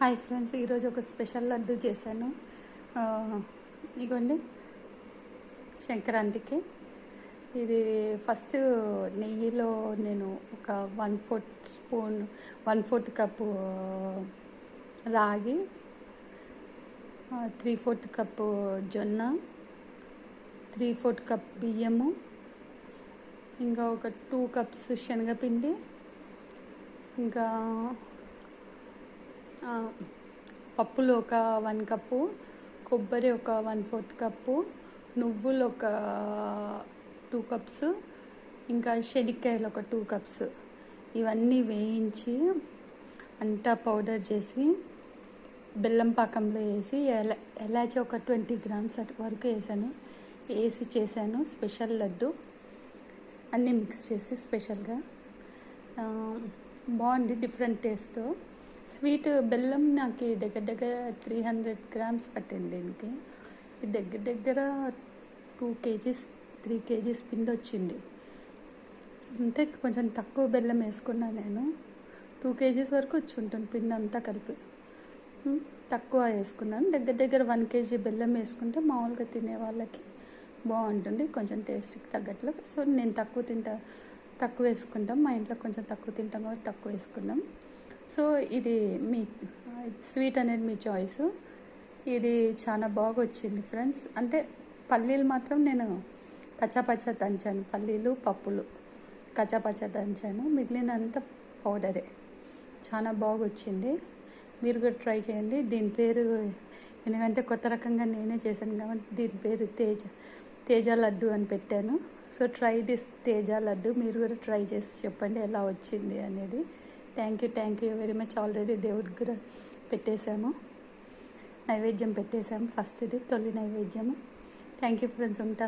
Hi friends, ఈరోజు ఒక special laddu చేశాను. ఇగోండి సంక్రాంతికి. ఇది ఫస్ట్ నెయ్యిలో నేను ఒక 1/4 స్పూన్ 1/4 కప్పు రాగి, 3/4 కప్పు జొన్న, 3/4 కప్ బియ్యము, ఇంకా ఒక 2 కప్స్ శనగపిండి, ఇంకా పప్పులు ఒక 1 కప్పు, కొబ్బరి ఒక 1/4 కప్పు, నువ్వులు ఒక 2 కప్స్, ఇంకా శనక్కాయలు ఒక 2 కప్స్. ఇవన్నీ వేయించి అంతా పౌడర్ చేసి బెల్లం పాకంలో వేసి ఎలాచి ఒక 20 గ్రామ్స్ వరకు వేసి చేశాను స్పెషల్ లడ్డు. అన్నీ మిక్స్ చేసి స్పెషల్గా బాగుంది, డిఫరెంట్ టేస్ట్. స్వీట్ బెల్లం నాకు దగ్గర 300 గ్రామ్స్ పట్టింది దీనికి. దగ్గర 2 కేజీస్ 3 కేజీస్ పిండి వచ్చింది. అంతే, కొంచెం తక్కువ బెల్లం వేసుకున్నాను నేను. 2 కేజీస్ వరకు వచ్చి ఉంటుంది పిండి అంతా కలిపి. తక్కువ వేసుకున్నాను. దగ్గర 1 కేజీ బెల్లం వేసుకుంటే మామూలుగా తినే వాళ్ళకి బాగుంటుంది, కొంచెం టేస్ట్కి తగ్గట్లు. సో నేను తక్కువ వేసుకుంటాం, మా ఇంట్లో కొంచెం తక్కువ తింటాం కాబట్టి తక్కువ వేసుకున్నాం. సో ఇది మీ స్వీట్ అనేది మీ చాయిస్. ఇది చాలా బాగా వచ్చింది ఫ్రెండ్స్. అంటే పల్లీలు మాత్రం నేను కచ్చాపచ్చా దంచాను, పల్లీలు పప్పులు కచ్చాపచ్చా దంచాను, మిగిలినంత పౌడరే. చాలా బాగా వచ్చింది, మీరు కూడా ట్రై చేయండి. దీని పేరు ఎందుకంటే కొత్త రకంగా నేనే చేశాను కాబట్టి దీని పేరు తేజ లడ్డు అని పెట్టాను. So try this Teja laddu, మీరు కూడా ట్రై చేసి చెప్పండి ఎలా వచ్చింది అనేది. Thank you very much. Already దేవుడికి కూడా పెట్టేశాము, నైవేద్యం పెట్టేశాము, ఫస్ట్ ఇది తొలి నైవేద్యము. థ్యాంక్ యూ ఫ్రెండ్స్, ఉంటా.